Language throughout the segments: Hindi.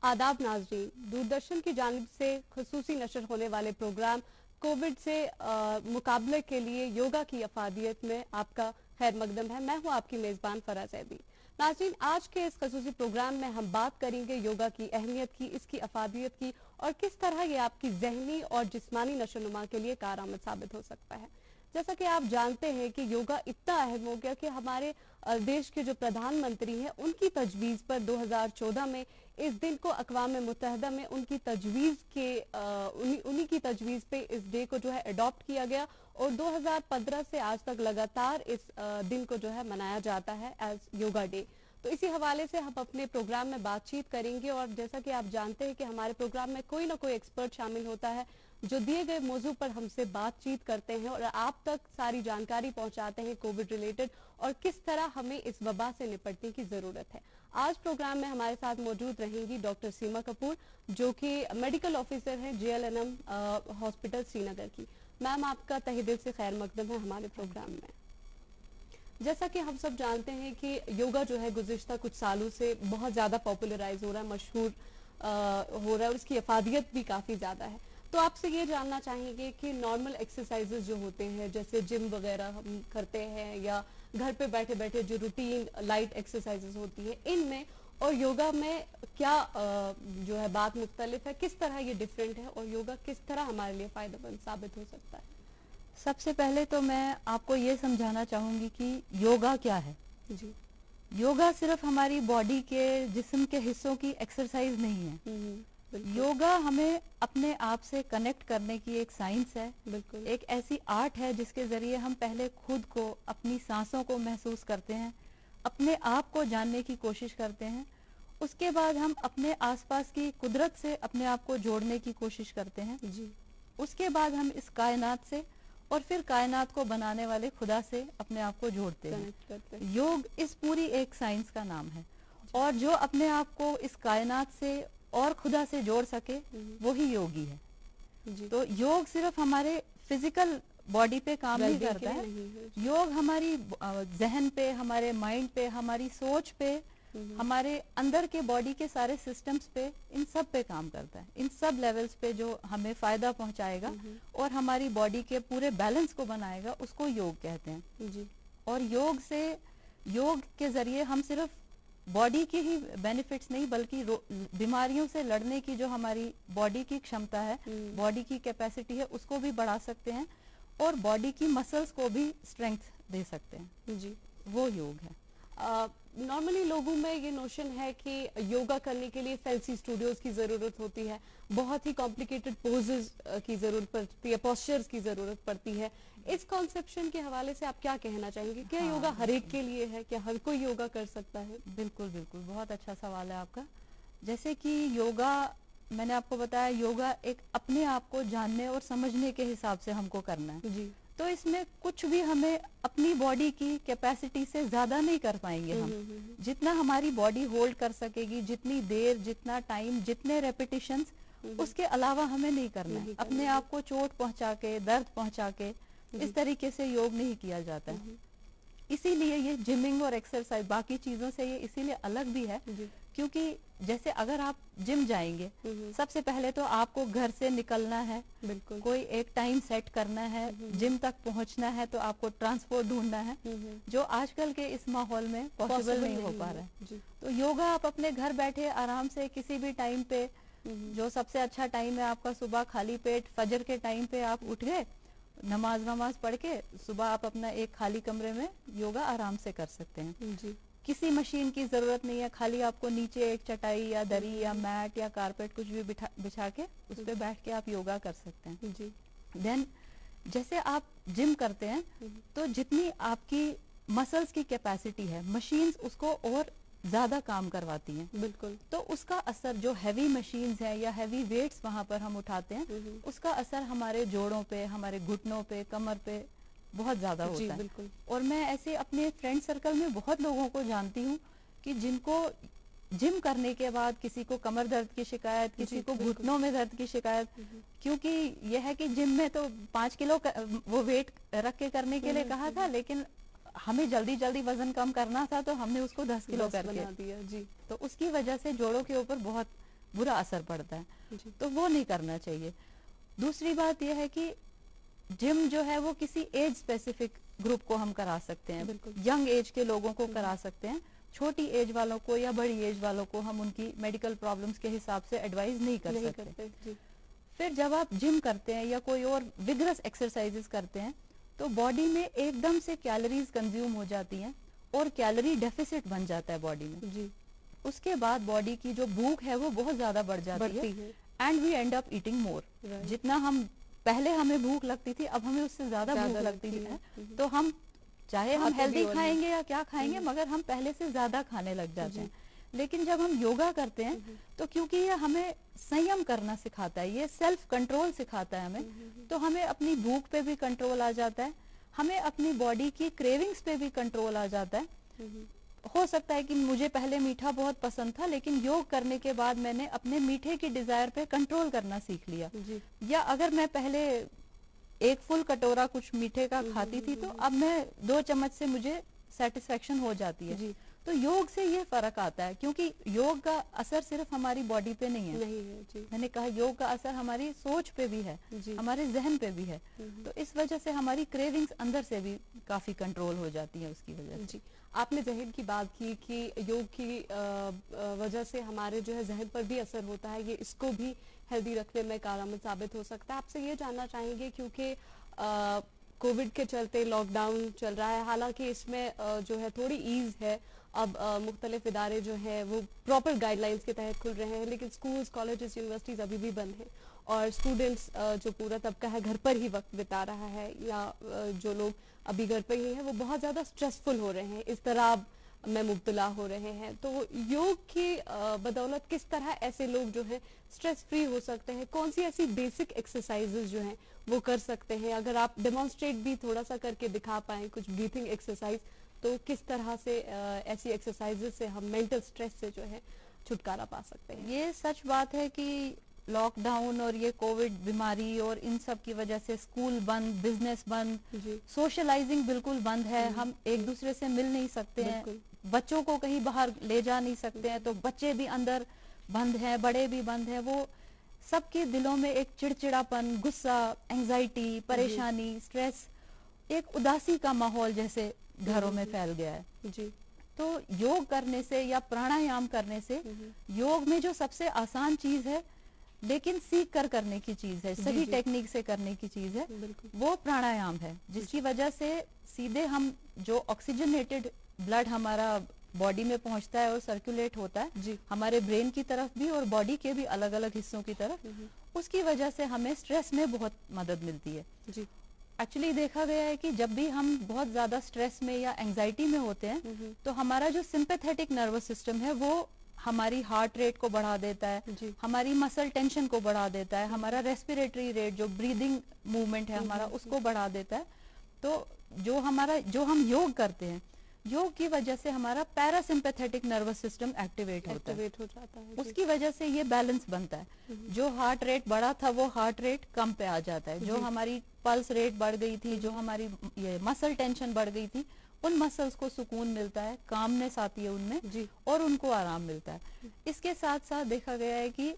आदाब नाज़रीन, दूरदर्शन की जानिब से खुसूसी नशर होने वाले प्रोग्राम कोविड से मुकाबले के लिए योगा की अफादियत में आपका खैर मकदम है। मैं हूं आपकी मेज़बान फराज ऐबी। नाज़रीन, आज के इस खुसूसी प्रोग्राम में हम बात करेंगे योगा की अहमियत की, इसकी अफादियत की और किस तरह ये आपकी जहनी और जिस्मानी नशोनुमा के लिए कारआमद साबित हो सकता है। जैसा कि आप जानते हैं कि योगा इतना अहम हो गया कि हमारे देश के जो प्रधानमंत्री हैं उनकी तजवीज़ पर 2014 में इस दिन को अक़वाम मुत्तहिदा में उनकी तजवीज़ के उन्हीं की तजवीज़ पे इस डे को जो है अडॉप्ट किया गया और 2015 से आज तक लगातार इस दिन को जो है मनाया जाता है एज योगा डे। तो इसी हवाले से हम अपने प्रोग्राम में बातचीत करेंगे और जैसा कि आप जानते हैं कि हमारे प्रोग्राम में कोई ना कोई एक्सपर्ट शामिल होता है जो दिए गए मौजू पर हमसे बातचीत करते हैं और आप तक सारी जानकारी पहुंचाते हैं कोविड रिलेटेड और किस तरह हमें इस वबा से निपटने की जरूरत है। आज प्रोग्राम में हमारे साथ मौजूद रहेंगी डॉक्टर सीमा कपूर जो कि मेडिकल ऑफिसर हैं JLNM हॉस्पिटल श्रीनगर की। मैम, आपका तहे दिल से खैर मकदम है हमारे प्रोग्राम में। जैसा कि हम सब जानते हैं कि योगा जो है गुज़िश्ता कुछ सालों से बहुत ज़्यादा पॉपुलराइज हो रहा है, मशहूर हो रहा है और उसकी अफादियत भी काफ़ी ज़्यादा है। तो आपसे ये जानना चाहेंगे कि नॉर्मल एक्सरसाइजेज जो होते हैं जैसे जिम वगैरह हम करते हैं या घर पे बैठे बैठे जो रूटीन लाइट एक्सरसाइजेज होती है इनमें और योगा में क्या जो है बात मुख्तलिफ है, किस तरह ये डिफरेंट है और योगा किस तरह हमारे लिए फ़ायदेमंद साबित हो सकता है? सबसे पहले तो मैं आपको ये समझाना चाहूंगी कि योगा क्या है। जी। योगा सिर्फ हमारी बॉडी के जिस्म के हिस्सों की एक्सरसाइज नहीं है। योगा हमें अपने आप से कनेक्ट करने की एक साइंस है, बिल्कुल एक ऐसी आर्ट है जिसके जरिए हम पहले खुद को, अपनी सांसों को महसूस करते हैं, अपने आप को जानने की कोशिश करते हैं। उसके बाद हम अपने आसपास की कुदरत से अपने आप को जोड़ने की कोशिश करते हैं। जी। उसके बाद हम इस कायनात से और फिर कायनात को बनाने वाले खुदा से अपने आप को जोड़ते हैं। योग इस पूरी एक साइंस का नाम है और जो अपने आप को इस कायनात से और खुदा से जोड़ सके वो ही योगी है। जी। तो योग सिर्फ हमारे फिजिकल बॉडी पे काम नहीं करता है, योग हमारी जहन पे, हमारे माइंड पे, हमारी सोच पे, हमारे अंदर के बॉडी के सारे सिस्टम्स पे, इन सब पे काम करता है। इन सब लेवल्स पे जो हमें फायदा पहुंचाएगा और हमारी बॉडी के पूरे बैलेंस को बनाएगा उसको योग कहते हैं। जी। और योग के जरिए हम सिर्फ बॉडी की ही बेनिफिट्स नहीं बल्कि बीमारियों से लड़ने की जो हमारी बॉडी की क्षमता है, बॉडी की कैपेसिटी है, उसको भी बढ़ा सकते हैं और बॉडी की मसल्स को भी स्ट्रेंथ दे सकते हैं। जी, वो योग है। नॉर्मली लोगों में ये नोशन है कि योगा करने के लिए फैंसी स्टूडियोज की ज़रूरत होती है, बहुत ही कॉम्प्लिकेटेड पोजेज की ज़रूरत पड़ती है, पोस्चर्स की ज़रूरत पड़ती है। इस कॉन्सेप्शन के हवाले से आप क्या कहना चाहेंगे? क्या योगा हर एक के लिए है? क्या हर कोई योगा कर सकता है? बिल्कुल बिल्कुल, बहुत अच्छा सवाल है आपका। जैसे कि योगा, मैंने आपको बताया, योगा एक अपने आप को जानने और समझने के हिसाब से हमको करना है। जी। तो इसमें कुछ भी हमें अपनी बॉडी की कैपेसिटी से ज्यादा नहीं कर पाएंगे हम। जितना हमारी बॉडी होल्ड कर सकेगी, जितनी देर, जितना टाइम, जितने रेपिटेशंस, उसके अलावा हमें नहीं करना है। अपने आप को चोट पहुंचा के, दर्द पहुंचा के इस तरीके से योग नहीं किया जाता है। इसीलिए ये जिमिंग और एक्सरसाइज बाकी चीजों से ये इसीलिए अलग भी है क्योंकि जैसे अगर आप जिम जाएंगे, सबसे पहले तो आपको घर से निकलना है, बिल्कुल कोई एक टाइम सेट करना है, जिम तक पहुंचना है तो आपको ट्रांसपोर्ट ढूंढना है जो आजकल के इस माहौल में पॉसिबल नहीं हो पा रहा है। तो योगा आप अपने घर बैठे आराम से किसी भी टाइम पे, जो सबसे अच्छा टाइम है आपका सुबह खाली पेट फजर के टाइम पे आप उठ गए, नमाज पढ़ के सुबह आप अपना एक खाली कमरे में योगा आराम से कर सकते हैं। जी। किसी मशीन की जरूरत नहीं है, खाली आपको नीचे एक चटाई या दरी या मैट या कारपेट कुछ भी बिछा के उस पे बैठ के आप योगा कर सकते हैं। जी। देन जैसे आप जिम करते हैं तो जितनी आपकी मसल्स की कैपेसिटी है, मशीन्स उसको और ज्यादा काम करवाती हैं। बिल्कुल। तो उसका असर जो हैवी मशीन्स है या हैवी वेट्स वहां पर हम उठाते हैं, उसका असर हमारे जोड़ों पे, हमारे घुटनों पे, कमर पे बहुत ज्यादा होता है। बिल्कुल। और मैं ऐसे अपने फ्रेंड सर्कल में बहुत लोगों को जानती हूँ कि जिनको जिम करने के बाद किसी को कमर दर्द की शिकायत, किसी को घुटनों में दर्द की शिकायत, क्योंकि यह है कि जिम में तो 5 किलो वो वेट रख के करने के लिए कहा था, लेकिन हमें जल्दी जल्दी वजन कम करना था तो हमने उसको 10 किलो करके दिया। जी। तो उसकी वजह से जोड़ों के ऊपर बहुत बुरा असर पड़ता है, तो वो नहीं करना चाहिए। दूसरी बात यह है कि जिम जो है वो किसी एज स्पेसिफिक ग्रुप को हम करा सकते हैं, यंग एज के लोगों को करा सकते हैं। छोटी एज वालों को या बड़ी एज वालों को हम उनकी मेडिकल प्रॉब्लम्स के हिसाब से एडवाइस नहीं कर सकते। फिर जब आप जिम करते हैं या कोई और विगरस एक्सरसाइजेस करते हैं तो बॉडी में एकदम से कैलोरीज कंज्यूम हो जाती हैं और कैलोरी डेफिसिट बन जाता है बॉडी में जी। उसके बाद बॉडी की जो भूख है वो बहुत ज्यादा बढ़ जाती है and we end up eating more. जितना हम पहले हमें भूख लगती थी अब हमें उससे ज्यादा भूख लगती है, तो हम चाहे हम हेल्दी खाएंगे या क्या खाएंगे मगर हम पहले से ज्यादा खाने लग जाते हैं। लेकिन जब हम योगा करते हैं तो क्योंकि ये हमें संयम करना सिखाता है, ये सेल्फ कंट्रोल सिखाता है हमें, तो हमें अपनी भूख पे भी कंट्रोल आ जाता है, हमें अपनी बॉडी की क्रेविंग्स पे भी कंट्रोल आ जाता है। हो सकता है कि मुझे पहले मीठा बहुत पसंद था लेकिन योग करने के बाद मैंने अपने मीठे की डिजायर पे कंट्रोल करना सीख लिया, या अगर मैं पहले एक फुल कटोरा कुछ मीठे का खाती थी तो अब मैं 2 चम्मच से मुझे सेटिस्फेक्शन हो जाती है। तो योग से ये फर्क आता है क्योंकि योग का असर सिर्फ हमारी बॉडी पे नहीं है जी। मैंने कहा योग का असर हमारी सोच पे भी है, हमारे जहन पे भी है, तो इस वजह से हमारी क्रेविंग्स अंदर से भी काफी कंट्रोल हो जाती है उसकी वजह से। आपने जहन की बात की कि योग की वजह से हमारे जो है जहन पर भी असर होता है, ये इसको भी हेल्दी रखने में कारगर साबित हो सकता है। आपसे ये जानना चाहेंगे क्योंकि कोविड के चलते लॉकडाउन चल रहा है, हालांकि इसमें जो है थोड़ी ईज है, अब मुख्तलिफ इदारे जो है वो प्रॉपर गाइडलाइंस के तहत खुल रहे हैं, लेकिन स्कूल्स कॉलेजेस यूनिवर्सिटीज अभी भी बंद हैं और स्टूडेंट्स जो पूरा तबका है घर पर ही वक्त बिता रहा है, या जो लोग अभी घर पर ही हैं वो बहुत ज़्यादा स्ट्रेसफुल हो रहे हैं, इज़्तिराब में मुब्तला हो रहे हैं। तो योग की बदौलत किस तरह ऐसे लोग जो हैं स्ट्रेस फ्री हो सकते हैं, कौन सी ऐसी बेसिक एक्सरसाइजेज जो हैं वो कर सकते हैं? अगर आप डेमोन्स्ट्रेट भी थोड़ा सा करके दिखा पाएँ कुछ ब्रीथिंग एक्सरसाइज, तो किस तरह से ऐसी एक्सरसाइजेज से हम मेंटल स्ट्रेस से जो है छुटकारा पा सकते हैं? ये सच बात है कि लॉकडाउन और ये कोविड बीमारी और इन सब की वजह से स्कूल बंद, बिजनेस बंद, सोशलाइजिंग बिल्कुल बंद है, हम एक दूसरे से मिल नहीं सकते हैं, बच्चों को कहीं बाहर ले जा नहीं सकते हैं, तो बच्चे भी अंदर बंद हैं, बड़े भी बंद हैं, वो सबके दिलों में एक चिड़चिड़ापन, गुस्सा, एंजाइटी, परेशानी, स्ट्रेस, एक उदासी का माहौल जैसे घरों में फैल गया है जी। तो योग करने से या प्राणायाम करने से, योग में जो सबसे आसान चीज है लेकिन सीख कर करने की चीज है, सही टेक्निक से करने की चीज है, वो प्राणायाम है, जिसकी वजह से सीधे हम जो ऑक्सीजनेटेड ब्लड हमारा बॉडी में पहुंचता है और सर्कुलेट होता है जी, हमारे ब्रेन की तरफ भी और बॉडी के भी अलग अलग हिस्सों की तरफ, उसकी वजह से हमें स्ट्रेस में बहुत मदद मिलती है जी। एक्चुअली देखा गया है कि जब भी हम बहुत ज्यादा स्ट्रेस में या एंजाइटी में होते हैं तो हमारा जो सिंपैथेटिक नर्वस सिस्टम है वो हमारी हार्ट रेट को बढ़ा देता है, हमारी मसल टेंशन को बढ़ा देता है, हमारा रेस्पिरेटरी रेट जो ब्रीदिंग मूवमेंट है हमारा उसको बढ़ा देता है। तो जो हम योग करते हैं, योग की वजह से हमारा पैरासिम्पैथेटिक नर्वस सिस्टम एक्टिवेट हो जाता है, उसकी वजह से ये बैलेंस बनता है। जो हार्ट रेट बढ़ा था वो हार्ट रेट कम पे आ जाता है, जो हमारी पल्स रेट बढ़ गई थी, जो हमारी ये मसल टेंशन बढ़ गई थी, उन मसल्स को सुकून मिलता है, कामनेस आती है उनमें जी, और उनको आराम मिलता है। इसके साथ साथ देखा गया है कि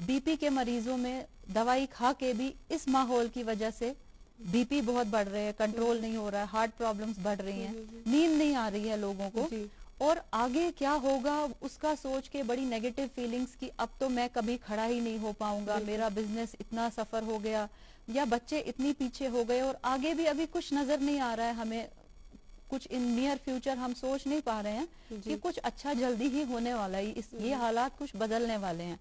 बीपी के मरीजों में दवाई खा के भी इस माहौल की वजह से बीपी बहुत बढ़ रहे हैं, कंट्रोल नहीं हो रहा है, हार्ट प्रॉब्लम्स बढ़ रही हैं, नींद नहीं आ रही है लोगों को, और आगे क्या होगा उसका सोच के बड़ी नेगेटिव फीलिंग्स की अब तो मैं कभी खड़ा ही नहीं हो पाऊंगा, मेरा बिजनेस इतना सफर हो गया, या बच्चे इतनी पीछे हो गए और आगे भी अभी कुछ नजर नहीं आ रहा है, हमें कुछ इन नियर फ्यूचर हम सोच नहीं पा रहे हैं कि कुछ अच्छा जल्दी ही होने वाला है, ये हालात कुछ बदलने वाले हैं।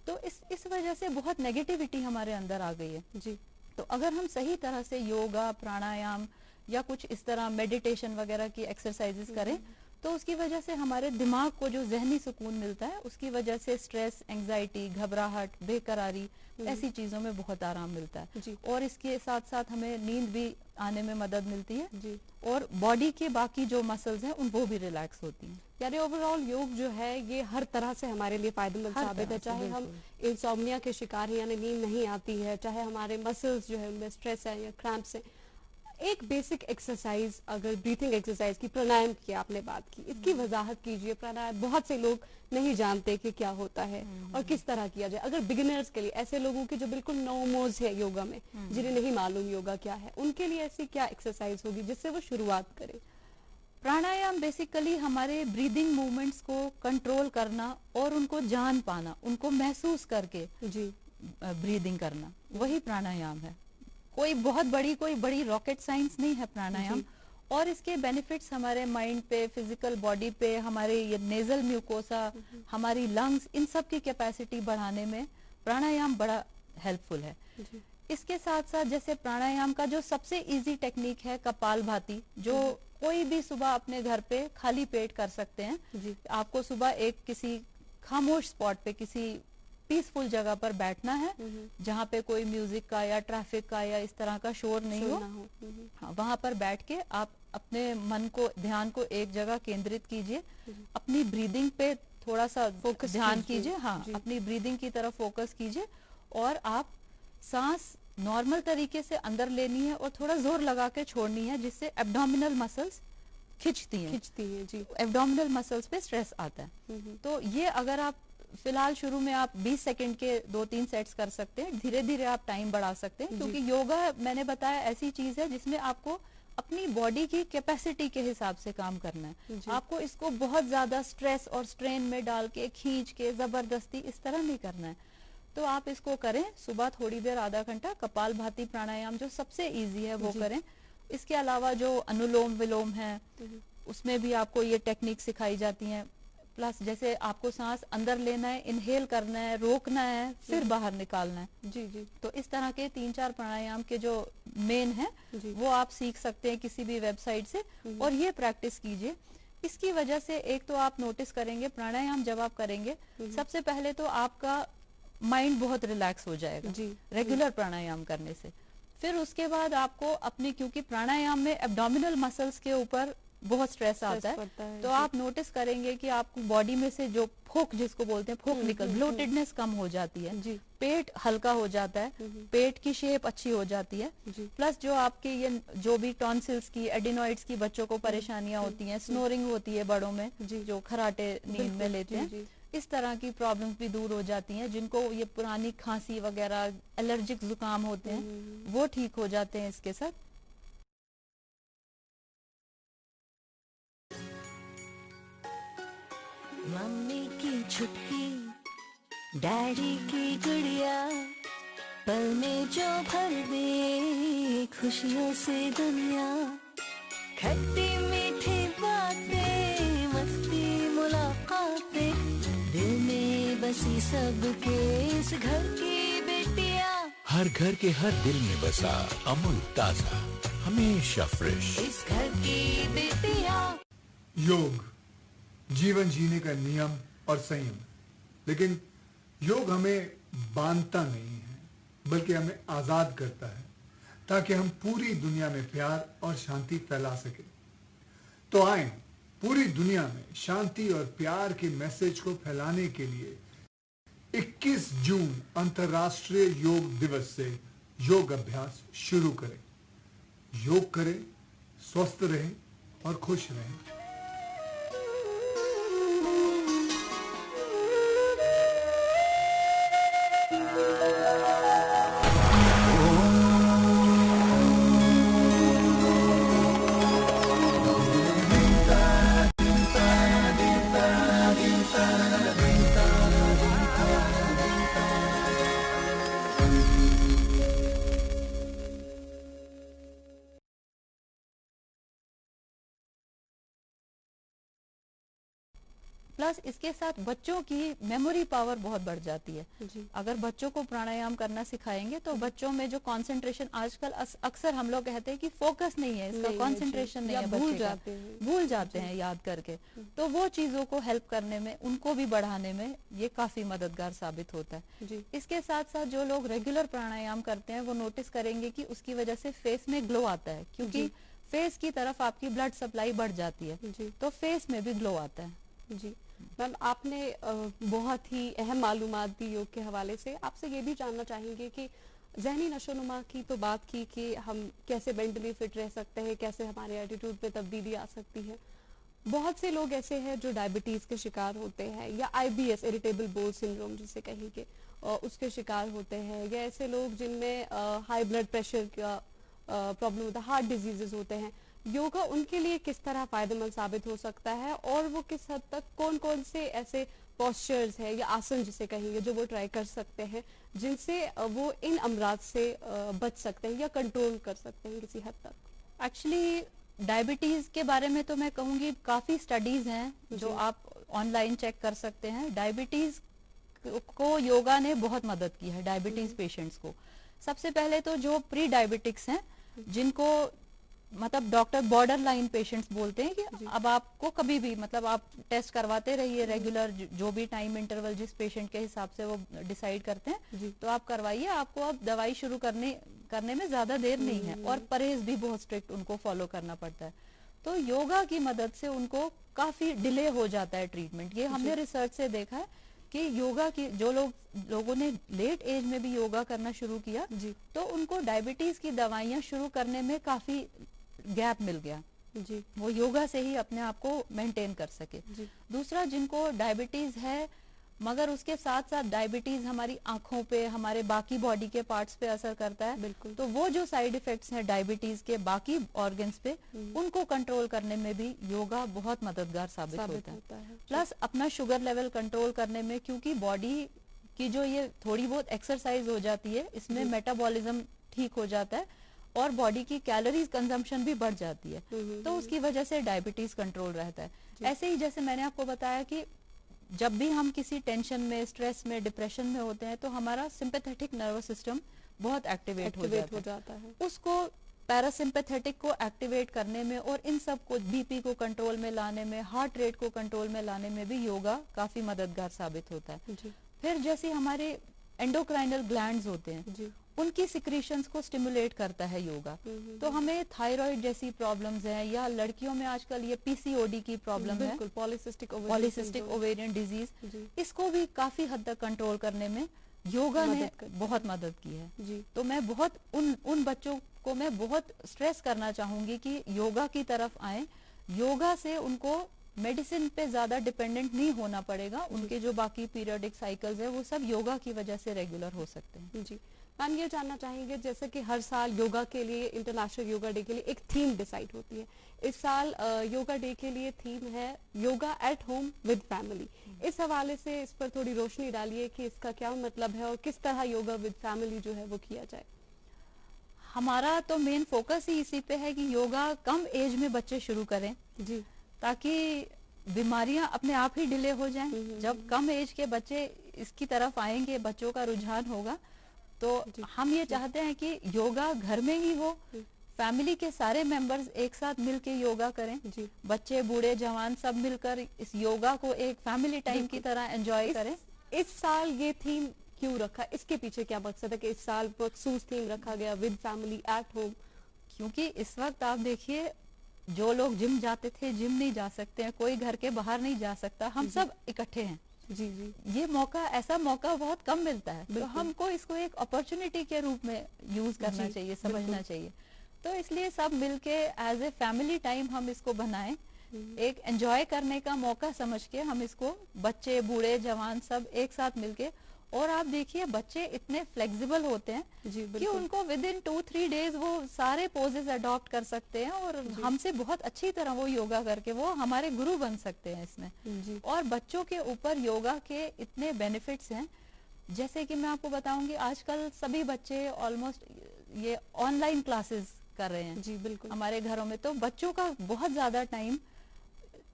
तो इस वजह से बहुत नेगेटिविटी हमारे अंदर आ गई है जी। तो अगर हम सही तरह से योगा, प्राणायाम या कुछ इस तरह मेडिटेशन वगैरह की एक्सरसाइजेस करें तो उसकी वजह से हमारे दिमाग को जो जहनी सुकून मिलता है, उसकी वजह से स्ट्रेस, एंजाइटी, घबराहट, बेकरारी, ऐसी चीजों में बहुत आराम मिलता है जी। और इसके साथ साथ हमें नींद भी आने में मदद मिलती है जी, और बॉडी के बाकी जो मसल्स हैं वो भी रिलैक्स होती हैं। यानी ओवरऑल योग जो है ये हर तरह से हमारे लिए फायदेमंद साबित है, चाहे हम इंसोम्निया के शिकार हैं यानी नींद नहीं आती है, चाहे हमारे मसल्स जो है उनमें स्ट्रेस है या क्रैम्प्स है, एक बेसिक एक्सरसाइज, अगर ब्रीथिंग एक्सरसाइज की, प्राणायाम की आपने बात की, इसकी वजाहत कीजिए। प्राणायाम बहुत से लोग नहीं जानते कि क्या होता है और किस तरह किया जाए। अगर बिगिनर्स के लिए, ऐसे लोगों की जो बिल्कुल नोमोज है योगा में, जिन्हें नहीं मालूम योगा क्या है, उनके लिए ऐसी क्या एक्सरसाइज होगी जिससे वो शुरुआत करें? प्राणायाम बेसिकली हमारे ब्रीदिंग मूवमेंट्स को कंट्रोल करना और उनको जान पाना, उनको महसूस करके जी ब्रीदिंग करना, वही प्राणायाम है। कोई बड़ी रॉकेट साइंस नहीं है प्राणायाम। और इसके बेनिफिट्स हमारे माइंड पे, फिजिकल बॉडी पे, हमारे ये नेजल म्यूकोसा, हमारी लंग्स, इन सब की कैपेसिटी बढ़ाने में प्राणायाम बड़ा हेल्पफुल है। इसके साथ साथ जैसे प्राणायाम का जो सबसे इजी टेक्निक है कपालभाति, जो कोई भी सुबह अपने घर पे खाली पेट कर सकते हैं। आपको सुबह एक किसी खामोश स्पॉट पे, किसी पीसफुल जगह पर बैठना है, जहाँ पे कोई म्यूजिक का या ट्रैफिक का या इस तरह का शोर नहीं हो। हाँ, वहां पर बैठ के आप अपने मन को, ध्यान को एक जगह केंद्रित कीजिए, अपनी ब्रीदिंग पे थोड़ा सा फोकस ध्यान कीजिए। हाँ, अपनी ब्रीदिंग की तरफ फोकस कीजिए और आप सांस नॉर्मल तरीके से अंदर लेनी है और थोड़ा जोर लगा के छोड़नी है, जिससे एब्डोमिनल मसल्स खिंचती हैं जी। एब्डोमिनल मसल्स पे स्ट्रेस आता है। तो ये अगर आप फिलहाल शुरू में आप 20 सेकंड के 2-3 सेट्स कर सकते हैं, धीरे धीरे आप टाइम बढ़ा सकते हैं, क्योंकि योगा मैंने बताया ऐसी चीज है जिसमें आपको अपनी बॉडी की कैपेसिटी के हिसाब से काम करना है। आपको इसको बहुत ज्यादा स्ट्रेस और स्ट्रेन में डाल के, खींच के, जबरदस्ती इस तरह नहीं करना है। तो आप इसको करें सुबह थोड़ी देर, आधा घंटा कपालभाति प्राणायाम जो सबसे इजी है वो करें। इसके अलावा जो अनुलोम विलोम है, उसमें भी आपको ये टेक्निक सिखाई जाती है। प्लस जैसे आपको सांस अंदर लेना है, इनहेल करना है, रोकना है, फिर बाहर निकालना है। जी। तो इस तरह के 3-4 प्राणायाम के जो मेन है वो आप सीख सकते हैं किसी भी वेबसाइट से, और ये प्रैक्टिस कीजिए। इसकी वजह से एक तो आप नोटिस करेंगे प्राणायाम जब आप करेंगे, सबसे पहले तो आपका माइंड बहुत रिलैक्स हो जाएगा रेगुलर प्राणायाम करने से। फिर उसके बाद आपको अपनी, क्योंकि प्राणायाम में एब्डोमिनल मसल्स के ऊपर बहुत स्ट्रेस आता है, तो आप नोटिस करेंगे कि आपको बॉडी में से जो फोक, जिसको बोलते हैं फोक निकल, ब्लोटेडनेस कम हो जाती है, पेट हल्का हो जाता है, पेट की शेप अच्छी हो जाती है। प्लस जो आपके ये जो भी टॉन्सिल्स की, एडिनॉइड्स की बच्चों को परेशानियां होती हैं, स्नोरिंग होती है बड़ों में जो खराटे नींद में लेते हैं, इस तरह की प्रॉब्लम्स भी दूर हो जाती हैं। जिनको ये पुरानी खांसी वगैरह, एलर्जिक जुकाम होते हैं, वो ठीक हो जाते हैं इसके साथ। मम्मी की छुटकी, डैडी की गुड़िया, पल में जो भर दे खुशियों से दुनिया। खट्टी मीठी बातें, मस्ती मुलाकातें, दिल में बसी सबके इस घर की बेटिया। हर घर के हर दिल में बसा अमूल ताजा, हमेशा फ्रेश, इस घर की बेटिया। योग जीवन जीने का नियम और संयम, लेकिन योग हमें बांधता नहीं है, बल्कि हमें आजाद करता है, ताकि हम पूरी दुनिया में प्यार और शांति फैला सके। तो आए पूरी दुनिया में शांति और प्यार के मैसेज को फैलाने के लिए 21 जून अंतर्राष्ट्रीय योग दिवस से योग अभ्यास शुरू करें। योग करें, स्वस्थ रहें और खुश रहें। प्लस इसके साथ बच्चों की मेमोरी पावर बहुत बढ़ जाती है। अगर बच्चों को प्राणायाम करना सिखाएंगे तो बच्चों में जो कंसंट्रेशन, आजकल अक्सर हम लोग कहते हैं कि फोकस नहीं है, इसका कंसंट्रेशन नहीं है, भूल जाते हैं याद करके, तो वो चीजों को हेल्प करने में, उनको भी बढ़ाने में ये काफी मददगार साबित होता है। इसके साथ साथ जो लोग रेगुलर प्राणायाम करते हैं वो नोटिस करेंगे कि उसकी वजह से फेस में ग्लो आता है, क्योंकि फेस की तरफ आपकी ब्लड सप्लाई बढ़ जाती है, तो फेस में भी ग्लो आता है। जी मैम, आपने बहुत ही अहम मालूमात दी योग के हवाले से। आपसे ये भी जानना चाहेंगे कि जहनी नशोनुमा की तो बात की कि हम कैसे मेंटली फिट रह सकते हैं, कैसे हमारे एटीट्यूड में तब्दीली आ सकती है। बहुत से लोग ऐसे हैं जो डायबिटीज़ के शिकार होते हैं, या IBS इरिटेबल बाउल सिंड्रोम जिसे कहेंगे, उसके शिकार होते हैं, या ऐसे लोग जिनमें हाई ब्लड प्रेशर का प्रॉब्लम होता है, हार्ट डिजीजेज होते हैं। योगा उनके लिए किस तरह फायदेमंद साबित हो सकता है, और वो किस हद तक कौन कौन से ऐसे पोस्चर्स है या आसन जिसे कहेंगे जो वो ट्राई कर सकते हैं, जिनसे वो इन अमराज से बच सकते हैं या कंट्रोल कर सकते हैं किसी हद तक? एक्चुअली डायबिटीज के बारे में तो मैं कहूँगी काफी स्टडीज हैं जो आप ऑनलाइन चेक कर सकते हैं। डायबिटीज को योगा ने बहुत मदद की है डायबिटीज पेशेंट्स को। सबसे पहले तो जो प्री डायबिटिक्स हैं, जिनको मतलब डॉक्टर बॉर्डर लाइन पेशेंट्स बोलते हैं कि अब आपको कभी भी मतलब आप टेस्ट करवाते रहिए रेगुलर, जो भी टाइम इंटरवल जिस पेशेंट के हिसाब से वो डिसाइड करते हैं तो आप करवाइए। आपको अब दवाई शुरू करने में ज्यादा देर नहीं है, और परहेज भी बहुत स्ट्रिक्ट उनको फॉलो करना पड़ता है। तो योगा की मदद से उनको काफी डिले हो जाता है ट्रीटमेंट। ये हमने रिसर्च से देखा है कि योगा की जो लोगों ने लेट एज में भी योगा करना शुरू किया तो उनको डायबिटीज की दवाइयां शुरू करने में काफी गैप मिल गया जी, वो योगा से ही अपने आप को मेंटेन कर सके। दूसरा, जिनको डायबिटीज है मगर उसके साथ साथ डायबिटीज हमारी आंखों पे, हमारे बाकी बॉडी के पार्ट्स पे असर करता है, बिल्कुल, तो वो जो साइड इफेक्ट्स हैं डायबिटीज के बाकी ऑर्गन्स पे, उनको कंट्रोल करने में भी योगा बहुत मददगार साबित होता है। प्लस अपना शुगर लेवल कंट्रोल करने में, क्योंकि बॉडी की जो ये थोड़ी बहुत एक्सरसाइज हो जाती है, इसमें मेटाबॉलिज्म ठीक हो जाता है और बॉडी की कैलोरीज कंजम्पशन भी बढ़ जाती है, तो उसकी वजह से डायबिटीज कंट्रोल रहता है। ऐसे ही जैसे मैंने आपको बताया कि जब भी हम किसी टेंशन में, स्ट्रेस में, डिप्रेशन में होते हैं तो हमारा सिंपैथेटिक नर्वस सिस्टम बहुत एक्टिवेट हो जाता है। उसको पैरासिम्पैथेटिक को एक्टिवेट करने में और इन सब को बीपी को कंट्रोल में लाने में, हार्ट रेट को कंट्रोल में लाने में भी योगा काफी मददगार साबित होता है। फिर जैसे हमारे एंडोक्राइनल ग्लैंड्स होते हैं, उनकी सिक्रीशंस को स्टिमुलेट करता है योगा। तो हमें थायराइड जैसी प्रॉब्लम्स हैं, या लड़कियों में आजकल ये PCOD की प्रॉब्लम है, पॉलीसिस्टिक ओवेरियन डिजीज, इसको भी काफी हद तक कंट्रोल करने में योगा ने बहुत मदद की है। तो मैं बहुत उन बच्चों को मैं बहुत स्ट्रेस करना चाहूंगी कि योगा की तरफ आए। योगा से उनको मेडिसिन पे ज्यादा डिपेंडेंट नहीं होना पड़ेगा, उनके जो बाकी पीरियडिक साइकिल्स है वो सब योगा की वजह से रेगुलर हो सकते हैं। जी मैम, ये जानना चाहेंगे जैसे कि हर साल योगा के लिए, इंटरनेशनल योगा डे के लिए एक थीम डिसाइड होती है। इस साल योगा डे के लिए थीम है yoga at home with family. इस हवाले से इस पर थोड़ी रोशनी डालिए कि इसका क्या मतलब है और किस तरह योगा विद फैमिली जो है वो किया जाए। हमारा तो मेन फोकस ही इसी पे है कि योगा कम एज में बच्चे शुरू करें जी, ताकि बीमारियां अपने आप ही डिले हो जाएं। जब कम एज के बच्चे इसकी तरफ आएंगे, बच्चों का रुझान होगा, तो हम ये चाहते हैं कि योगा घर में ही हो, फैमिली के सारे मेंबर्स एक साथ मिलके योगा करें, बच्चे बूढ़े जवान सब मिलकर इस योगा को एक फैमिली टाइम की तरह एंजॉय करें। इस साल ये थीम क्यों रखा, इसके पीछे क्या मकसद है कि इस साल मखसूस थीम रखा गया विद फैमिली एट होम? क्योंकि इस वक्त आप देखिए, जो लोग जिम जाते थे जिम नहीं जा सकते हैं, कोई घर के बाहर नहीं जा सकता, हम सब इकट्ठे हैं। ये मौका, ऐसा मौका बहुत कम मिलता है, तो हमको इसको एक अपॉर्चुनिटी के रूप में यूज करना चाहिए, समझना चाहिए। तो इसलिए सब मिलके एज ए फैमिली टाइम हम इसको बनाएं, एक एंजॉय करने का मौका समझ के हम इसको, बच्चे बूढ़े जवान सब एक साथ मिलके। और आप देखिए बच्चे इतने फ्लेक्सिबल होते हैं कि उनको विद इन 2-3 डेज वो सारे पोजेस अडॉप्ट कर सकते हैं, और हमसे बहुत अच्छी तरह वो योगा करके वो हमारे गुरु बन सकते हैं इसमें। और बच्चों के ऊपर योगा के इतने बेनिफिट्स हैं, जैसे कि मैं आपको बताऊंगी, आजकल सभी बच्चे ऑलमोस्ट ये ऑनलाइन क्लासेस कर रहे हैं जी, बिल्कुल, हमारे घरों में। तो बच्चों का बहुत ज्यादा टाइम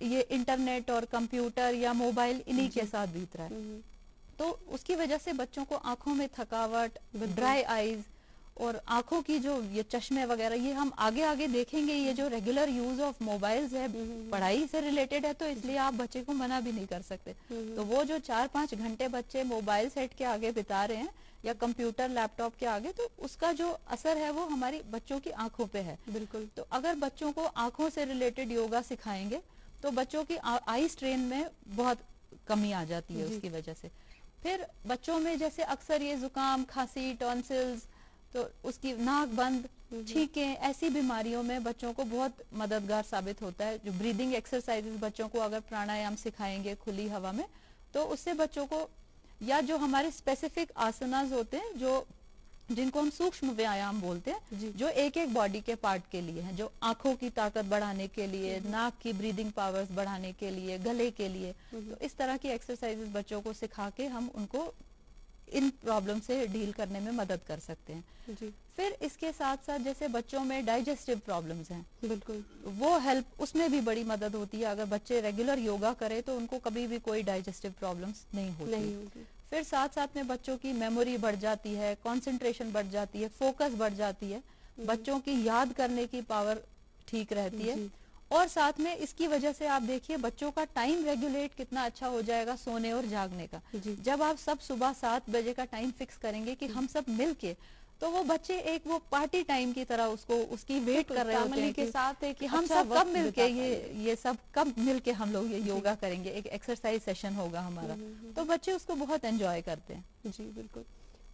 ये इंटरनेट और कंप्यूटर या मोबाइल इन्हीं के साथ बीत रहा है, तो उसकी वजह से बच्चों को आंखों में थकावट, ड्राई आईज और आंखों की जो ये चश्मे वगैरह, ये हम आगे आगे देखेंगे। ये जो रेगुलर यूज ऑफ मोबाइल्स है पढ़ाई से रिलेटेड है, तो इसलिए आप बच्चे को मना भी नहीं कर सकते। तो वो जो 4-5 घंटे बच्चे मोबाइल सेट के आगे बिता रहे हैं या कंप्यूटर लैपटॉप के आगे, तो उसका जो असर है वो हमारी बच्चों की आंखों पे है। बिल्कुल। तो अगर बच्चों को आंखों से रिलेटेड योगा सिखाएंगे तो बच्चों की आई स्ट्रेन में बहुत कमी आ जाती है उसकी वजह से। फिर बच्चों में जैसे अक्सर ये जुकाम, खांसी, टॉन्सिल्स, तो उसकी नाक बंद, छींकें, ऐसी बीमारियों में बच्चों को बहुत मददगार साबित होता है। जो ब्रीदिंग एक्सरसाइजेस बच्चों को अगर प्राणायाम सिखाएंगे खुली हवा में, तो उससे बच्चों को, या जो हमारे स्पेसिफिक आसनास होते हैं जो जिनको हम सूक्ष्म व्यायाम बोलते हैं, जो एक एक बॉडी के पार्ट के लिए हैं, जो आंखों की ताकत बढ़ाने के लिए, नाक की ब्रीदिंग पावर्स बढ़ाने के लिए, गले के लिए, तो इस तरह की एक्सरसाइजेस बच्चों को सिखा के हम उनको इन प्रॉब्लम से डील करने में मदद कर सकते हैं। जी। फिर इसके साथ साथ जैसे बच्चों में डाइजेस्टिव प्रॉब्लम्स हैं, बिल्कुल वो हेल्प, उसमें भी बड़ी मदद होती है। अगर बच्चे रेगुलर योगा करें तो उनको कभी भी कोई डाइजेस्टिव प्रॉब्लम्स नहीं होती। फिर साथ साथ में बच्चों की मेमोरी बढ़ जाती है, कंसंट्रेशन बढ़ जाती है, फोकस बढ़ जाती है, बच्चों की याद करने की पावर ठीक रहती है। और साथ में इसकी वजह से आप देखिए बच्चों का टाइम रेगुलेट कितना अच्छा हो जाएगा सोने और जागने का। जब आप सब सुबह 7 बजे का टाइम फिक्स करेंगे कि हम सब मिलके, तो वो बच्चे एक वो पार्टी टाइम की तरह उसको उसकी वेट कर रहे होते हैं के साथ कि हम सब कब मिलके ये सब कब मिलके हम लोग ये योगा करेंगे, एक एक्सरसाइज सेशन होगा हमारा, तो बच्चे उसको बहुत एंजॉय करते हैं। जी बिल्कुल।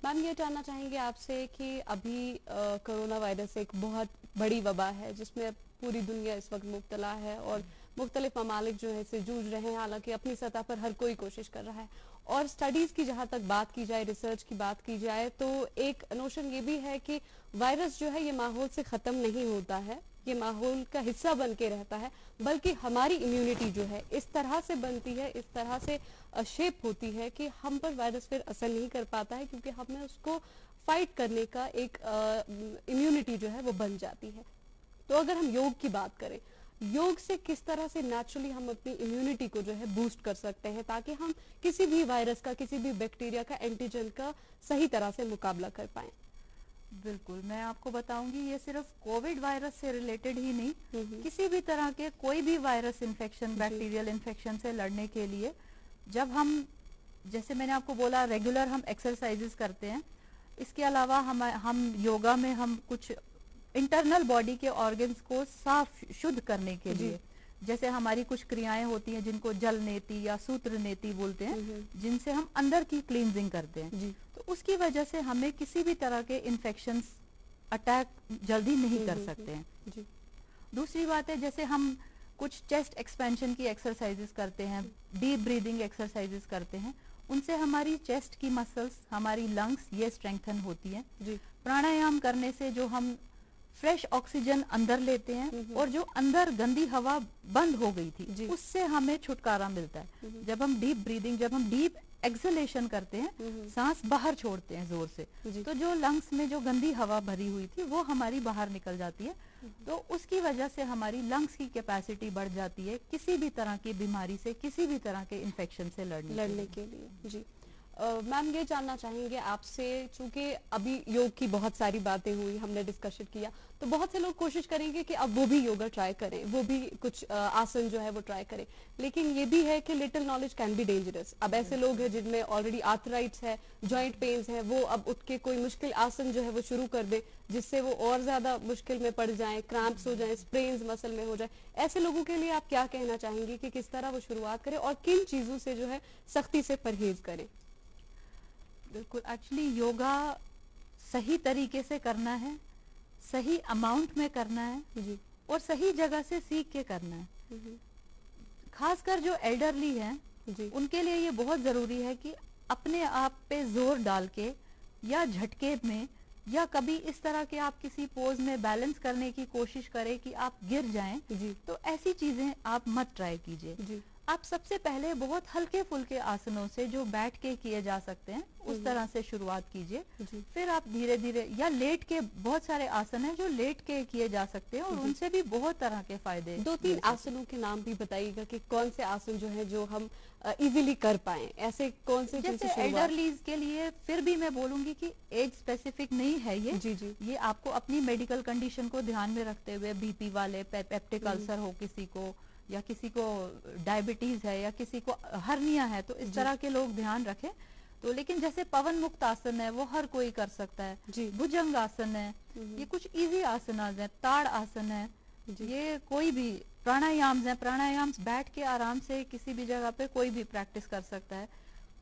मैम ये जानना चाहेंगे आपसे कि अभी कोरोना वायरस एक बहुत बड़ी वबा है जिसमें पूरी दुनिया इस वक्त मुब्तला है और मुख्तलिफ ममालिक जो है इससे जूझ रहे हैं। हालांकि अपनी सतह पर हर कोई कोशिश कर रहा है, और स्टडीज की जहां तक बात की जाए, रिसर्च की बात की जाए, तो एक नोशन ये भी है कि वायरस जो है ये माहौल से खत्म नहीं होता है, ये माहौल का हिस्सा बन के रहता है, बल्कि हमारी इम्यूनिटी जो है इस तरह से बनती है, इस तरह से शेप होती है कि हम पर वायरस फिर असर नहीं कर पाता है, क्योंकि हमें उसको फाइट करने का एक इम्यूनिटी जो है वो बन जाती है। तो अगर हम योग की बात करें, योग से किस तरह से नेचुरली हम अपनी इम्यूनिटी को जो है बूस्ट कर सकते हैं ताकि हम किसी भी वायरस का, किसी भी बैक्टीरिया का, एंटीजन का सही तरह से मुकाबला कर पाएं? बिल्कुल, मैं आपको बताऊंगी, ये सिर्फ कोविड वायरस से रिलेटेड ही नहीं, किसी भी तरह के कोई भी वायरस इन्फेक्शन, बैक्टीरियल इन्फेक्शन से लड़ने के लिए जब हम, जैसे मैंने आपको बोला, रेगुलर हम एक्सरसाइजेस करते हैं, इसके अलावा हम योगा में हम कुछ इंटरनल बॉडी के ऑर्गन्स को साफ शुद्ध करने के लिए, जैसे हमारी कुछ क्रियाएं होती हैं जिनको जल नेति या सूत्र नेति बोलते हैं, जिनसे हम अंदर की क्लींजिंग करते हैं, तो उसकी वजह से हमें किसी भी तरह के इन्फेक्शंस अटैक जल्दी नहीं कर सकते हैं। दूसरी बात है, जैसे हम कुछ चेस्ट एक्सपेंशन की एक्सरसाइजेस करते हैं, डीप ब्रीदिंग एक्सरसाइजेस करते हैं, उनसे हमारी चेस्ट की मसल्स, हमारी लंग्स ये स्ट्रेंथन होती है। प्राणायाम करने से जो हम फ्रेश ऑक्सीजन अंदर लेते हैं और जो अंदर गंदी हवा बंद हो गई थी उससे हमें छुटकारा मिलता है। जब हम डीप ब्रीदिंग, जब हम डीप एक्सलेशन करते हैं, सांस बाहर छोड़ते हैं जोर से, तो जो लंग्स में जो गंदी हवा भरी हुई थी वो हमारी बाहर निकल जाती है, तो उसकी वजह से हमारी लंग्स की कैपेसिटी बढ़ जाती है किसी भी तरह की बीमारी से, किसी भी तरह के इन्फेक्शन से लड़ने के लिए। जी मैम, ये जानना चाहेंगे आपसे, चूंकि अभी योग की बहुत सारी बातें हुई, हमने डिस्कशन किया, तो बहुत से लोग कोशिश करेंगे कि अब वो भी योगा ट्राई करें, वो भी कुछ आसन जो है वो ट्राई करें, लेकिन ये भी है कि little knowledge can be dangerous. अब ऐसे लोग हैं जिनमें ऑलरेडी आर्थराइट्स है, जॉइंट पेन्स है, वो अब उठ के कोई मुश्किल आसन जो है वो शुरू कर दे जिससे वो और ज्यादा मुश्किल में पड़ जाएं, क्रैम्प्स हो जाएं, स्प्रेन्स मसल में हो जाए। ऐसे लोगों के लिए आप क्या कहना चाहेंगे कि किस तरह वो शुरुआत करें और किन चीजों से जो है सख्ती से परहेज करें? बिल्कुल, एक्चुअली योगा सही तरीके से करना है, सही अमाउंट में करना है और सही जगह से सीख के करना है। खासकर जो एल्डरली हैं उनके लिए ये बहुत जरूरी है कि अपने आप पे जोर डाल के या झटके में या कभी इस तरह के आप किसी पोज में बैलेंस करने की कोशिश करें कि आप गिर जाएं, तो ऐसी चीजें आप मत ट्राई कीजिए। आप सबसे पहले बहुत हल्के फुल्के आसनों से जो बैठ के किए जा सकते हैं उस तरह से शुरुआत कीजिए। फिर आप धीरे धीरे, या लेट के बहुत सारे आसन हैं जो लेट के किए जा सकते हैं और उनसे भी बहुत तरह के फायदे। 2-3 आसनों के नाम भी बताइएगा कि कौन से आसन जो है जो हम इजीली कर पाए, ऐसे कौन से? जैसे एल्डरलीज के लिए फिर भी मैं बोलूंगी कि एज स्पेसिफिक नहीं है ये। ये आपको अपनी मेडिकल कंडीशन को ध्यान में रखते हुए, बीपी वाले, पेप्टिक अल्सर हो किसी को, या किसी को डायबिटीज है, या किसी को हर्निया है, तो इस तरह के लोग ध्यान रखें। तो लेकिन जैसे पवन मुक्त आसन है वो हर कोई कर सकता है, भुजंग आसन है, ये कुछ इजी आसन है, ताड़ आसन है, ये कोई भी प्राणायाम है, प्राणायाम बैठ के आराम से किसी भी जगह पे कोई भी प्रैक्टिस कर सकता है,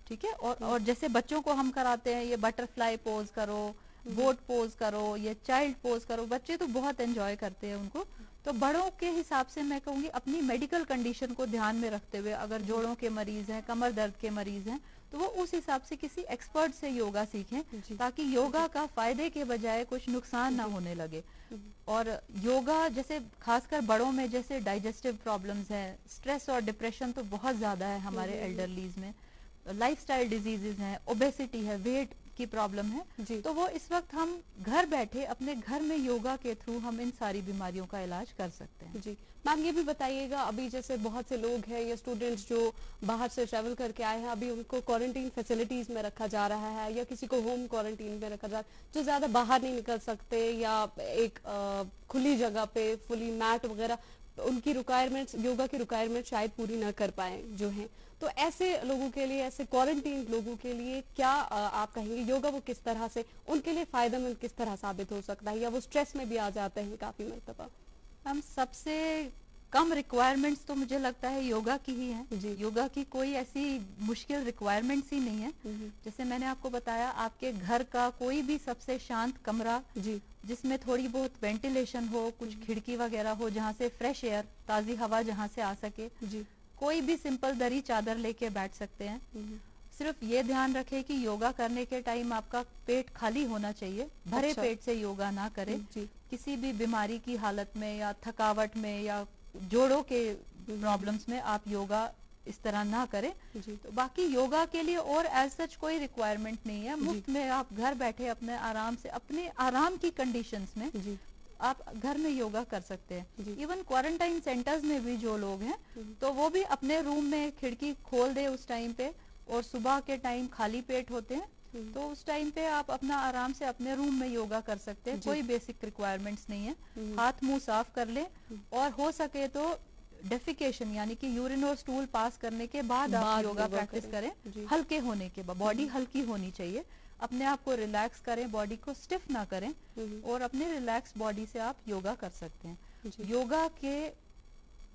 ठीक है। और जैसे बच्चों को हम कराते हैं, ये बटरफ्लाई पोज करो, बोट पोज करो या चाइल्ड पोज करो, बच्चे तो बहुत एंजॉय करते हैं उनको। तो बड़ों के हिसाब से मैं कहूँगी अपनी मेडिकल कंडीशन को ध्यान में रखते हुए, अगर जोड़ों के मरीज हैं, कमर दर्द के मरीज हैं, तो वो उस हिसाब से किसी एक्सपर्ट से योगा सीखें, ताकि योगा का फायदे के बजाय कुछ नुकसान ना होने लगे। और योगा जैसे खासकर बड़ों में जैसे डाइजेस्टिव प्रॉब्लम्स हैं, स्ट्रेस और डिप्रेशन तो बहुत ज्यादा है हमारे एल्डरलीज में, लाइफस्टाइल डिजीजेज हैं, ओबेसिटी है, वेट की प्रॉब्लम है, तो वो इस वक्त हम घर बैठे अपने घर में योगा के थ्रू हम इन सारी बीमारियों का इलाज कर सकते हैं। जी मैम, ये भी बताइएगा, अभी जैसे बहुत से लोग हैं या स्टूडेंट्स जो बाहर से ट्रैवल करके आए हैं, अभी उनको क्वारंटीन फैसिलिटीज में रखा जा रहा है या किसी को होम क्वारंटीन में रखा जा रहा है, जो ज्यादा बाहर नहीं निकल सकते या एक खुली जगह पे फुली मैट वगैरह, उनकी रिक्वायरमेंट्स, योगा की रिक्वायरमेंट शायद पूरी ना कर पाए जो हैं, तो ऐसे लोगों के लिए, ऐसे क्वारंटीन लोगों के लिए क्या आप कहेंगे योगा वो किस तरह से उनके लिए फायदेमंद किस तरह साबित हो सकता है, या वो स्ट्रेस में भी आ जाते हैं काफी मरतबा? हम सबसे कम रिक्वायरमेंट्स तो मुझे लगता है योगा की ही है जी। योगा की कोई ऐसी मुश्किल रिक्वायरमेंट्स ही नहीं है। जैसे मैंने आपको बताया, आपके घर का कोई भी सबसे शांत कमरा जी, जिसमें थोड़ी बहुत वेंटिलेशन हो, कुछ खिड़की वगैरह हो जहाँ से फ्रेश एयर, ताजी हवा जहाँ से आ सके जी, कोई भी सिंपल दरी चादर लेके बैठ सकते हैं। सिर्फ ये ध्यान रखें कि योगा करने के टाइम आपका पेट खाली होना चाहिए, भरे पेट से योगा ना करें। किसी भी बीमारी की हालत में या थकावट में या जोड़ों के प्रॉब्लम्स में आप योगा इस तरह ना करें। तो बाकी योगा के लिए और एज सच कोई रिक्वायरमेंट नहीं है, मुफ्त में आप घर बैठे अपने आराम से, अपने आराम की कंडीशंस में आप घर में योगा कर सकते हैं। इवन क्वारंटाइन सेंटर्स में भी जो लोग हैं तो वो भी अपने रूम में खिड़की खोल दे उस टाइम पे, और सुबह के टाइम खाली पेट होते हैं तो उस टाइम पे आप अपना आराम से अपने रूम में योगा कर सकते हैं। कोई बेसिक रिक्वायरमेंट्स नहीं है। हाथ मुंह साफ कर लें, और हो सके तो डेफिकेशन यानी कि यूरिन और स्टूल पास करने के बाद आप योगा प्रैक्टिस करें। हल्के होने के बाद, बॉडी हल्की होनी चाहिए, अपने आप को रिलैक्स करें, बॉडी को स्टिफ ना करें, और अपने रिलैक्स बॉडी से आप योगा कर सकते हैं। योगा के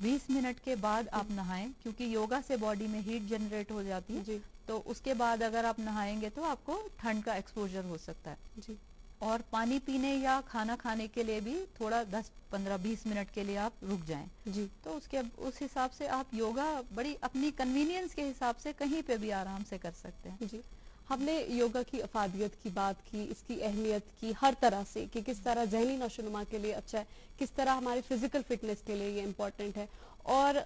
20 मिनट के बाद आप नहाएं, क्योंकि योगा से बॉडी में हीट जनरेट हो जाती है, तो उसके बाद अगर आप नहाएंगे तो आपको ठंड का एक्सपोजर हो सकता है जी। और पानी पीने या खाना खाने के लिए भी थोड़ा 10, 15, 20 मिनट के लिए आप रुक जाएं जी। तो उस हिसाब से आप योगा बड़ी अपनी कन्वीनियंस के हिसाब से कहीं पे भी आराम से कर सकते हैं जी। हमने योगा की अफादियत की बात की, इसकी अहमियत की हर तरह से, कि किस तरह जहनी नशोनुमा के लिए अच्छा है, किस तरह हमारी फिजिकल फिटनेस के लिए ये इम्पोर्टेंट है। और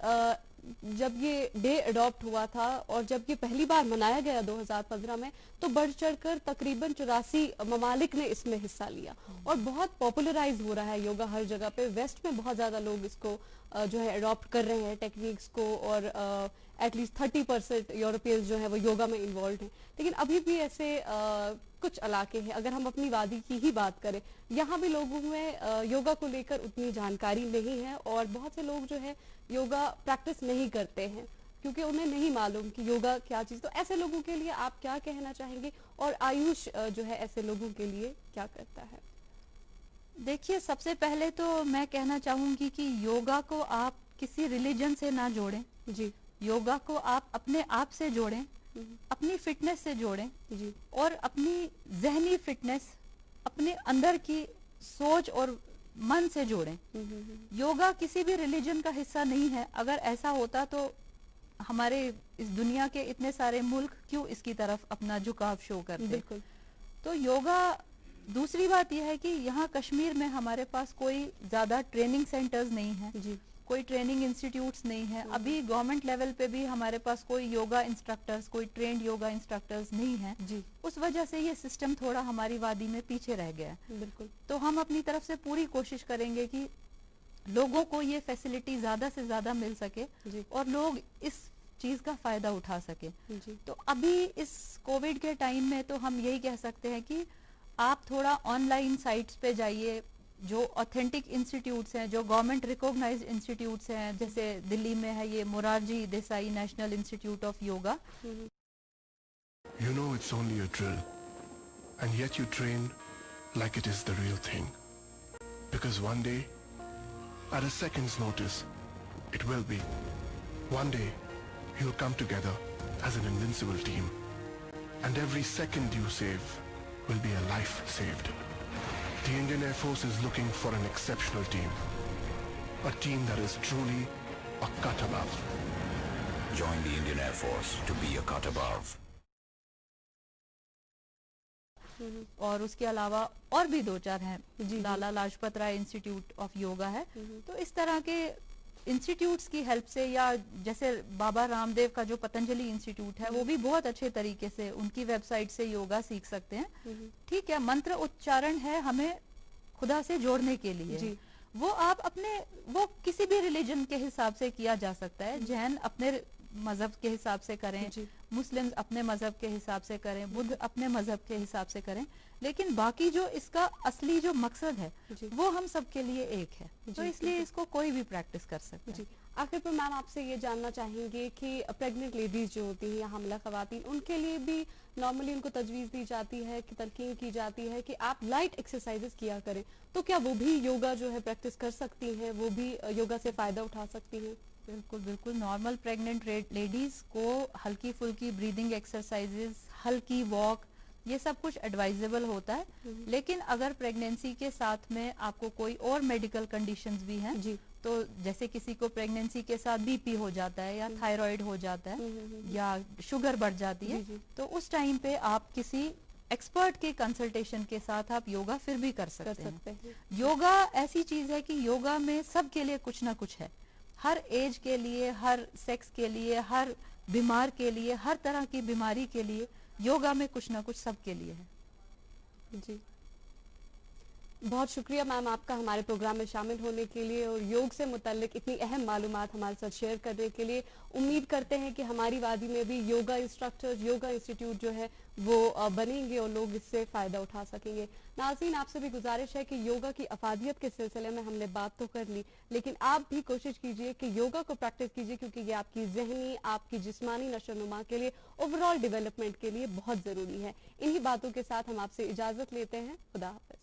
जब ये डे अडॉप्ट हुआ था और जब ये पहली बार मनाया गया 2015 में, तो बढ़ चढ़कर तकरीबन 84 ममालिक ने इसमें हिस्सा लिया और बहुत पॉपुलराइज हो रहा है योगा हर जगह पे। वेस्ट में बहुत ज्यादा लोग इसको जो है अडॉप्ट कर रहे हैं टेक्निक्स को, और एटलीस्ट 30% यूरोपियंस जो है वो योगा में इन्वॉल्व हैं। लेकिन अभी भी ऐसे कुछ इलाके हैं, अगर हम अपनी वादी की ही बात करें, यहाँ भी लोगों में योगा को लेकर उतनी जानकारी नहीं है, और बहुत से लोग जो है योगा प्रैक्टिस नहीं करते हैं क्योंकि उन्हें नहीं मालूम कि योगा क्या चीज़। तो ऐसे लोगों के लिए आप क्या कहना चाहेंगे, और आयुष जो है ऐसे लोगों के लिए क्या करता है? देखिए, सबसे पहले तो मैं कहना चाहूंगी कि योगा को आप किसी रिलीजन से ना जोड़ें जी। योगा को आप अपने आप से जोड़ें, अपनी फिटनेस से जोड़ें जी, और अपनी जहनी फिटनेस, अपने अंदर की सोच और मन से जोड़ें। योगा किसी भी रिलीजन का हिस्सा नहीं है। अगर ऐसा होता तो हमारे इस दुनिया के इतने सारे मुल्क क्यों इसकी तरफ अपना झुकाव शो करते? बिल्कुल। तो योगा, दूसरी बात यह है कि यहाँ कश्मीर में हमारे पास कोई ज्यादा ट्रेनिंग सेंटर्स नहीं है जी, कोई ट्रेनिंग इंस्टीट्यूट्स नहीं है। अभी गवर्नमेंट लेवल पे भी हमारे पास कोई योगा इंस्ट्रक्टर्स, कोई ट्रेंड योगा इंस्ट्रक्टर्स नहीं है जी। उस वजह से ये सिस्टम थोड़ा हमारी वादी में पीछे रह गया है। बिल्कुल। तो हम अपनी तरफ से पूरी कोशिश करेंगे कि लोगों को ये फैसिलिटी ज्यादा से ज्यादा मिल सके जी, और लोग इस चीज का फायदा उठा सके जी। तो अभी इस कोविड के टाइम में तो हम यही कह सकते हैं कि आप थोड़ा ऑनलाइन साइट्स पे जाइए, जो ऑथेंटिक इंस्टीट्यूट्स हैं, जो गवर्नमेंट रिकॉग्नाइज्ड इंस्टीट्यूट्स हैं, जैसे दिल्ली में है ये Morarji Desai national institute of yoga. You know it's only a drill, and yet you train like it is the real thing. Because one day, at a second's notice, it will be. One day, you'll come together as an invincible team. And every second you save will be a life saved. The Indian Air Force is looking for an exceptional team. A team that is truly a cut above. Join the Indian Air Force to be a cut above. और उसके अलावा और भी 2-4 हैं। लाला लाजपत राय इंस्टीट्यूट ऑफ योगा है। तो इस तरह के इंस्टीट्यूट्स की हेल्प से, या जैसे बाबा रामदेव का जो पतंजलि इंस्टीट्यूट है वो भी बहुत अच्छे तरीके से उनकी वेबसाइट से योगा सीख सकते हैं। ठीक है, मंत्र उच्चारण है हमें खुदा से जोड़ने के लिए, वो आप अपने, वो किसी भी रिलीजन के हिसाब से किया जा सकता है। जैन अपने मजहब के हिसाब से करें, मुस्लिम्स अपने मजहब के हिसाब से करें, बुद्ध अपने मजहब के हिसाब से करें, लेकिन बाकी जो इसका असली जो मकसद है वो हम सब के लिए एक है। तो इसलिए इसको कोई भी प्रैक्टिस कर सकता है। आखिर पर मैम आपसे ये जानना चाहेंगे कि प्रेग्नेंट लेडीज जो होती हैं या हमला खवातीन, उनके लिए भी नॉर्मली उनको तजवीज़ दी जाती है कि तलकीन की जाती है कि आप लाइट एक्सरसाइजेस किया करें, तो क्या वो भी योगा जो है प्रैक्टिस कर सकती हैं, वो भी योगा से फ़ायदा उठा सकती हैं? बिल्कुल बिल्कुल, नॉर्मल प्रेग्नेंट लेडीज को हल्की फुल्की ब्रीदिंग एक्सरसाइजेस, हल्की वॉक, ये सब कुछ एडवाइजेबल होता है। लेकिन अगर प्रेगनेंसी के साथ में आपको कोई और मेडिकल कंडीशंस भी हैं, तो जैसे किसी को प्रेगनेंसी के साथ बीपी हो जाता है या थायराइड हो जाता है या शुगर बढ़ जाती है, तो उस टाइम पे आप किसी एक्सपर्ट के कंसल्टेशन के साथ आप योगा फिर भी कर सकते हैं। योगा ऐसी चीज है कि योगा में सबके लिए कुछ ना कुछ है, हर एज के लिए, हर सेक्स के लिए, हर बीमार के लिए, हर तरह की बीमारी के लिए योगा में कुछ ना कुछ सबके लिए है। जी, बहुत शुक्रिया मैम आपका हमारे प्रोग्राम में शामिल होने के लिए और योग से मुतल्लिक इतनी अहम मालूमात हमारे साथ शेयर करने के लिए। उम्मीद करते हैं कि हमारी वादी में भी योगा इंस्ट्रक्टर्स, योगा इंस्टीट्यूट जो है वो बनेंगे और लोग इससे फ़ायदा उठा सकेंगे। नाज़रीन, आपसे भी गुजारिश है कि योगा की अफादियत के सिलसिले में हमने बात तो कर ली, लेकिन आप भी कोशिश कीजिए कि योगा को प्रैक्टिस कीजिए, क्योंकि ये आपकी जहनी, आपकी जिस्मानी नशोनुमा के लिए, ओवरऑल डेवलपमेंट के लिए बहुत ज़रूरी है। इन्हीं बातों के साथ हम आपसे इजाज़त लेते हैं। खुदा हाफ़िज़।